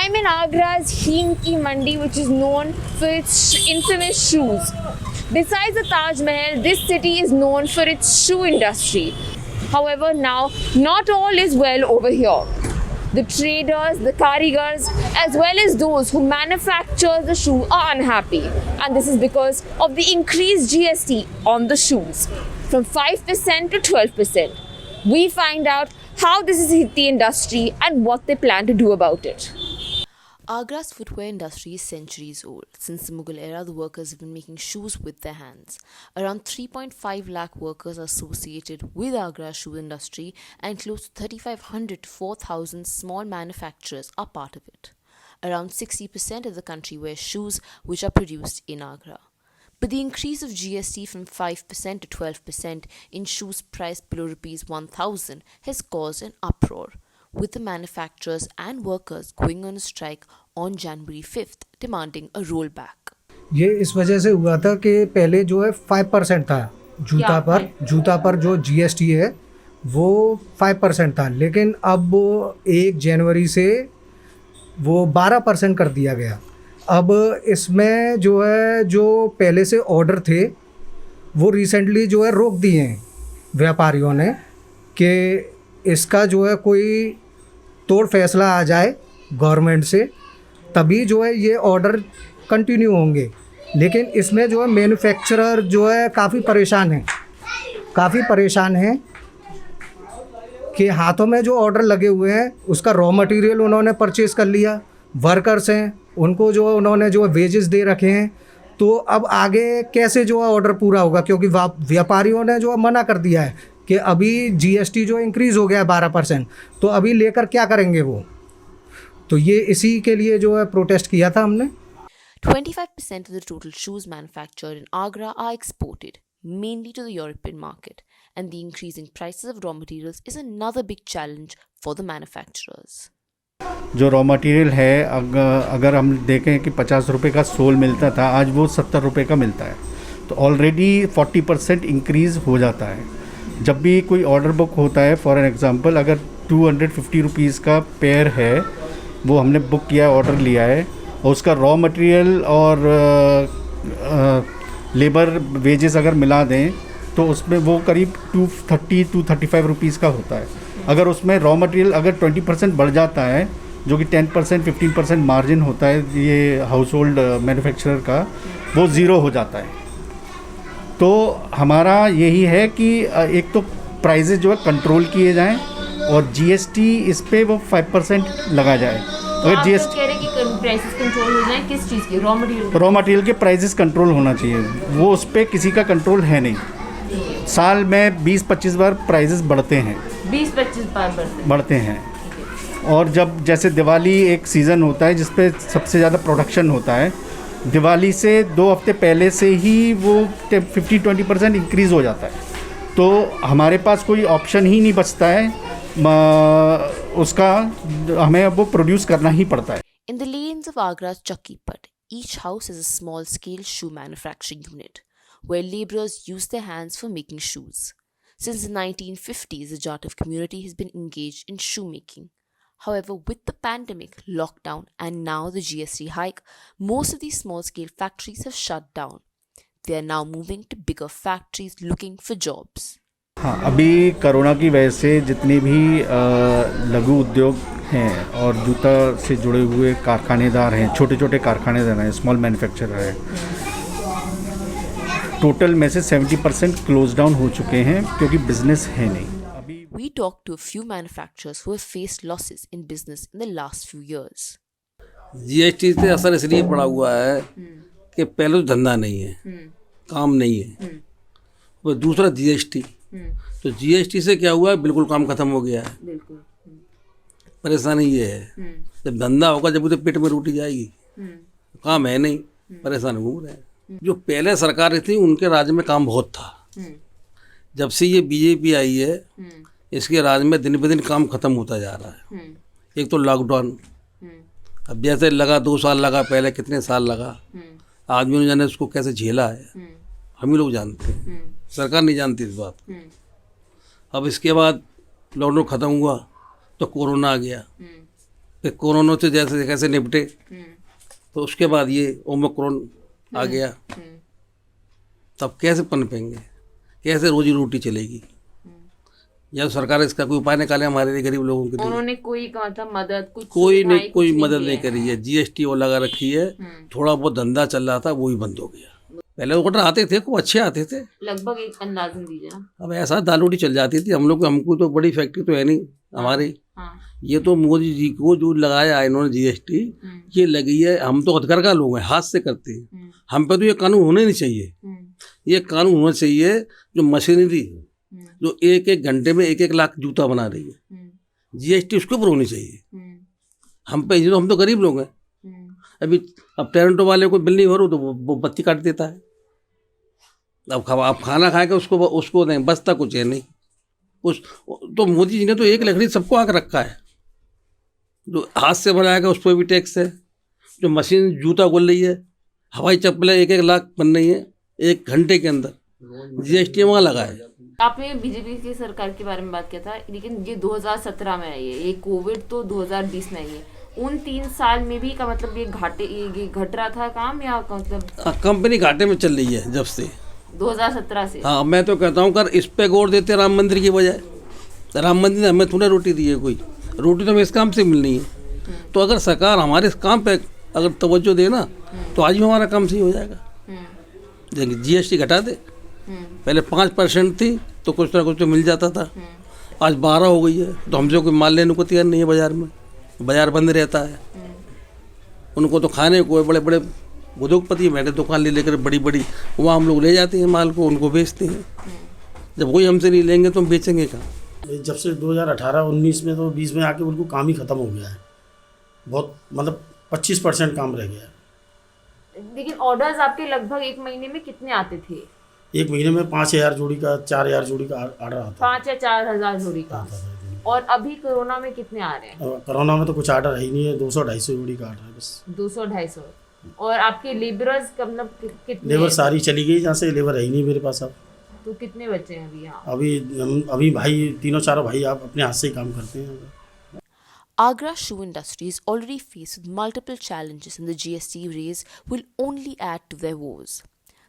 I'm in Agra's Heen Ki Mandi, which is known for its infamous shoes. Besides the Taj Mahal, this city is known for its shoe industry. However, now not all is well over here. The traders, the karigars, as well as those who manufacture the shoe are unhappy. And this is because of the increased GST on the shoes from 5% to 12%. We find out how this has hit the industry and what they plan to do about it. Agra's footwear industry is centuries old. Since the Mughal era, the workers have been making shoes with their hands. Around 3.5 lakh workers are associated with Agra's shoe industry, and close to 3,500 to 4,000 small manufacturers are part of it. Around 60% of the country wears shoes which are produced in Agra. But the increase of GST from 5% to 12% in shoes priced below Rs 1,000 has caused an uproar, with the manufacturers and workers going on a strike on January 5th, demanding a rollback. ये इस वजह से हुआ था कि पहले जो है 5% था जूता पर जो GST है वो 5% था, लेकिन अब 1 जनवरी से वो 12% कर दिया गया। अब इसमें जो है जो पहले से ऑर्डर थे वो रिसेंटली जो है रोक दिए हैं व्यापारियों ने कि इसका जो है कोई तोड़ फैसला आ जाए गवर्नमेंट से, तभी जो है ये ऑर्डर कंटिन्यू होंगे। लेकिन इसमें जो है मैन्युफैक्चरर जो है काफ़ी परेशान हैं कि हाथों में जो ऑर्डर लगे हुए हैं उसका रॉ मटेरियल उन्होंने परचेज़ कर लिया, वर्कर्स हैं उनको जो है उन्होंने जो है वेजेस दे रखे हैं, तो अब आगे कैसे जो है ऑर्डर पूरा होगा, क्योंकि व्यापारियों ने जो है मना कर दिया है कि अभी GST जो इंक्रीज़ हो गया है 12%, तो अभी लेकर क्या करेंगे वो। तो ये इसी के लिए जो है प्रोटेस्ट किया था हमने। 25% of the total shoes manufactured in Agra are exported, mainly to the European market, and the increasing prices of raw materials is another big challenge for the manufacturers. जो रॉ मटेरियल है अगर हम देखें कि 50 रुपये का सोल मिलता था, आज वो 70 रुपये का मिलता है, तो ऑलरेडी 40% इंक्रीज़ हो जाता है। जब भी कोई ऑर्डर बुक होता है, फॉर एन एग्ज़ाम्पल अगर 250 रुपीज़ का पेयर है, वो हमने बुक किया, ऑर्डर लिया है, और उसका रॉ मटेरियल और लेबर वेजेस अगर मिला दें तो उसमें वो करीब 235 रुपीज़ का होता है। अगर उसमें रॉ मटेरियल अगर 20% बढ़ जाता है, जो कि 10% 15% मार्जिन होता है ये हाउस होल्ड मैन्युफैक्चरर का, वो ज़ीरो हो जाता है। तो हमारा यही है कि एक तो प्राइजेज जो है कंट्रोल किए जाएं और GST इस पे वो 5% लगा जाए। अगर GST कह रहे हैं कि प्राइसेस कंट्रोल हो जाए, किस चीज़ की? रॉ मटेरियल के प्राइजेस कंट्रोल होना चाहिए, वो उस पर किसी का कंट्रोल है नहीं। साल में 20-25 बार प्राइजेस बढ़ते हैं, 20-25 बार बढ़ते हैं। और जब जैसे दिवाली एक सीज़न होता है जिसपे सबसे ज़्यादा प्रोडक्शन होता है, दिवाली से 2 हफ्ते पहले से ही वो 50-20% इंक्रीज़ हो जाता है, तो हमारे पास कोई ऑप्शन ही नहीं बचता है, उसका हमें वो प्रोड्यूस करना ही पड़ता है। In the lanes of Agra's Chakkipat, each house is a small-scale shoe manufacturing unit, where labourers use their hands for making shoes. Since the 1950s, the Jatav community has been engaged in shoemaking. However, with the pandemic, lockdown, and now the GST hike, most of these small-scale factories have shut down. They are now moving to bigger factories looking for jobs. हाँ, अभी corona की वजह से जितने भी लघु उद्योग हैं और जूता से जुड़े हुए कारखानेदार हैं, छोटे छोटे कारखानेदार हैं, स्मॉल मैन्युफैक्चरर हैं, टोटल में से 70% क्लोज डाउन हो चुके हैं क्योंकि बिजनेस है नहीं। We talked to a few manufacturers who have faced losses in business in the last few years. GST से असर इसलिए पड़ा हुआ है कि पहले तो धंधा नहीं है, काम नहीं है, और दूसरा GST, तो GST से क्या हुआ है, बिल्कुल काम खत्म हो गया है। परेशानी ये है, जब धंधा होगा जब तो पेट में रोटी जाएगी, काम है नहीं, परेशान घूम रहे हैं। जो पहले सरकारें थी उनके राज्य में काम बहुत था, जब से ये BJP आई है इसके राज में दिन ब दिन काम खत्म होता जा रहा है। एक तो लॉकडाउन, अब जैसे लगा 2 साल लगा, पहले कितने साल लगा, आदमियों ने जाने उसको कैसे झेला है, हम ही लोग जानते हैं, सरकार नहीं जानती इस बात को। अब इसके बाद लॉकडाउन ख़त्म हुआ तो कोरोना आ गया, कि कोरोना से जैसे कैसे निपटे, तो उसके बाद ये ओमिक्रॉन आ गया, तब कैसे पनपेंगे, कैसे रोजी रोटी चलेगी? या सरकार इसका कोई उपाय निकाले हमारे लिए, गरीब लोगों के लिए। उन्होंने कोई कहा था मदद, कुछ कोई सुविधाएं, नहीं, कोई कुछ मदद किया नहीं है। करी है। जीएसटी वो लगा रखी है, थोड़ा बहुत धंधा चल रहा था वो ही बंद हो गया। पहले ऑर्डर आते थे, खूब अच्छे आते थे। लगभग एक अंदाजन दीजिए ना। अब ऐसा दाल रोटी चल जाती थी। हमको तो बड़ी फैक्ट्री तो है नहीं हमारी। हाँ। ये तो मोदी जी को जो लगाया है इन्होंने जीएसटी, ये लगी है। हम तो हथकरघा लोग हैं, हाथ से करते हैं। हम पे तो ये कानून होने नहीं चाहिए। ये कानून होना चाहिए जो मशीनरी जो एक एक घंटे में 1-1 लाख जूता बना रही है, जीएसटी उसके ऊपर होनी चाहिए। हम तो गरीब लोग हैं। अभी अब टोरंटो वाले को बिल नहीं भरो तो वो बत्ती काट देता है। अब खाना खा के उसको नहीं बचता, कुछ है नहीं उस। तो मोदी जी ने तो एक लकड़ी सबको आकर रखा है। जो हाथ से बनाएगा उस पर भी टैक्स है। जो मशीन जूता खोल रही है, हवाई चप्पलें 1-1 लाख बन रही हैं 1 घंटे के अंदर, जीएसटी वहाँ लगा है। आपने बीजेपी की सरकार के बारे में बात किया था, लेकिन ये 2017 में आई है, ये कोविड तो 2020 में आई है। उन 3 साल में भी का मतलब ये घट रहा था काम, या मतलब कंपनी घाटे में चल रही है जब से 2017 से। हाँ, मैं तो कहता हूँ कर इस पे गौर देते राम मंदिर की बजाय। राम मंदिर ने हमें थोड़ा रोटी दी है, कोई रोटी तो हमें इस काम से मिलनी है। तो अगर सरकार हमारे इस काम पे अगर तवज्जो दे ना, तो आज ही हमारा काम सही हो जाएगा। जीएसटी घटा दे, पहले 5% थी तो कुछ ना कुछ तो मिल जाता था, आज 12 हो गई है। तो हमसे कोई माल लेने को तैयार नहीं है बाजार में, बाजार बंद रहता है। उनको तो खाने को बड़े बड़े उद्योगपति बैठे दुकान ले लेकर बड़ी बड़ी, वहाँ हम लोग ले जाते हैं माल को, उनको बेचते हैं। जब वही हमसे नहीं लेंगे तो हम बेचेंगे कहाँ? जब से 2018-19 में तो 20 में आके बिल्कुल काम ही ख़त्म हो गया है। बहुत मतलब 25% काम रह गया है। लेकिन ऑर्डर्स आपके लगभग 1 महीने में कितने आते थे? 1 महीने में 5,000 जोड़ी का 4,000 जोड़ी का ऑर्डर आता 5 या 4,000 जोड़ी का। और अभी कोरोना में कितने आ रहे हैं? है। कोरोना में तो कुछ ऑर्डर ही नहीं है, 200-250 जोड़ी का ऑर्डर है बस। 200-250। और आपके लेबरर्स का मतलब कितने? लेबर सारी चली गई, जहाँ से लेबर है ही नहीं मेरे पास अब। तो कितने बच्चे हैं अभी यहाँ? अभी भाई 3-4 भाई आप अपने हाथ से ही काम करते हैं। Agra shoe industry is already faced with multiple challenges, and the GST raise will only add to their woes.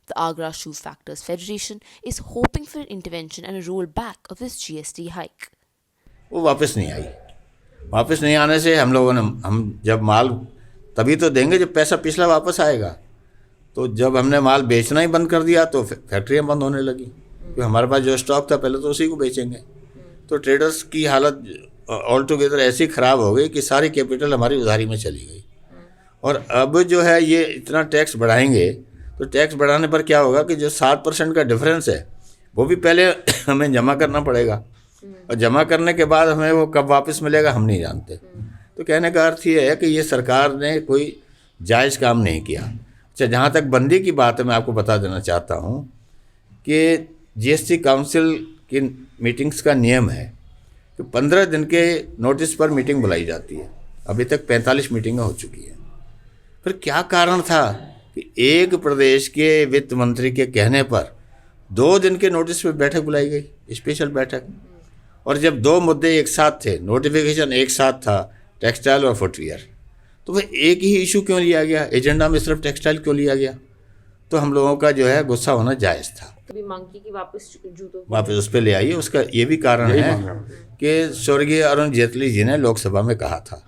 The Agra Shoe Factors Federation is hoping for intervention and a rollback of this GST hike. वो वापस नहीं आई। वापस नहीं आने से हम लोगों ने हम जब माल तभी तो देंगे जब पैसा पिछला वापस आएगा। तो जब हमने माल बेचना ही बंद कर दिया तो फैक्ट्रियाँ बंद होने लगी, क्योंकि हमारे पास जो स्टॉक था पहले तो उसी को बेचेंगे। तो ट्रेडर्स की हालत ऑल टुगेदर ऐसी ख़राब हो गई कि सारी कैपिटल हमारी उधारी में चली गई। और अब जो है ये इतना टैक्स बढ़ाएंगे, तो टैक्स बढ़ाने पर क्या होगा कि जो 7% का डिफरेंस है वो भी पहले हमें जमा करना पड़ेगा, और जमा करने के बाद हमें वो कब वापस मिलेगा हम नहीं जानते। तो कहने का अर्थ ये है कि ये सरकार ने कोई जायज़ काम नहीं किया। अच्छा, जहाँ तक बंदी की बात है, मैं आपको बता देना चाहता हूँ कि जीएसटी काउंसिल की मीटिंग्स का नियम है कि 15 दिन के नोटिस पर मीटिंग बुलाई जाती है। अभी तक 45 मीटिंगें हो चुकी हैं। फिर क्या कारण था कि एक प्रदेश के वित्त मंत्री के कहने पर 2 दिन के नोटिस पर बैठक बुलाई गई, स्पेशल बैठक। और जब 2 मुद्दे एक साथ थे, नोटिफिकेशन एक साथ था, टेक्सटाइल और फुटवियर, तो वह एक ही इशू क्यों लिया गया? एजेंडा में सिर्फ टेक्सटाइल क्यों लिया गया? तो हम लोगों का जो है गुस्सा होना जायज़ था। कभी मांग की कि जूतों वापस उस पर ले आइए। उसका ये भी कारण है कि स्वर्गीय अरुण जेटली जी ने लोकसभा में कहा था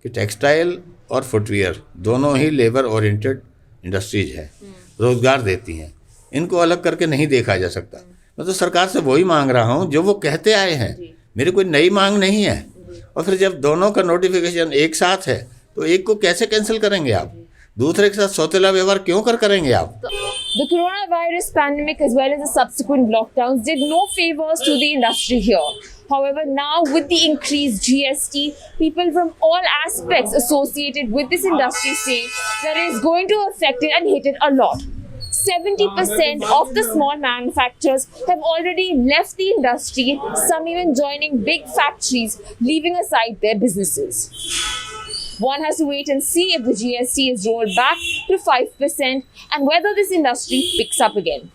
कि टेक्सटाइल और फुटवियर दोनों ही लेबर ओरिएंटेड इंडस्ट्रीज है, रोज़गार देती हैं, इनको अलग करके नहीं देखा जा सकता। मैं तो सरकार से वही मांग रहा हूँ जो वो कहते आए हैं, मेरी कोई नई मांग नहीं है। और फिर जब दोनों का नोटिफिकेशन एक साथ है तो एक को कैसे कैंसिल करेंगे आप? दूसरे के साथ सौतेला व्यवहार क्यों करेंगे आप? The coronavirus pandemic as well as the subsequent lockdowns did no favors to the industry here. However, now with the increased GST, people from all aspects associated with this industry say that it is going to affect it and hit it a lot. 70% of the small manufacturers have already left the industry, some even joining big factories, leaving aside their businesses. One has to wait and see if the GST is rolled back to 5% and whether this industry picks up again.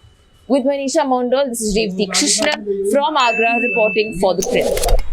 With Manisha Mondal, this is Revati Krishna from Agra reporting for The Print.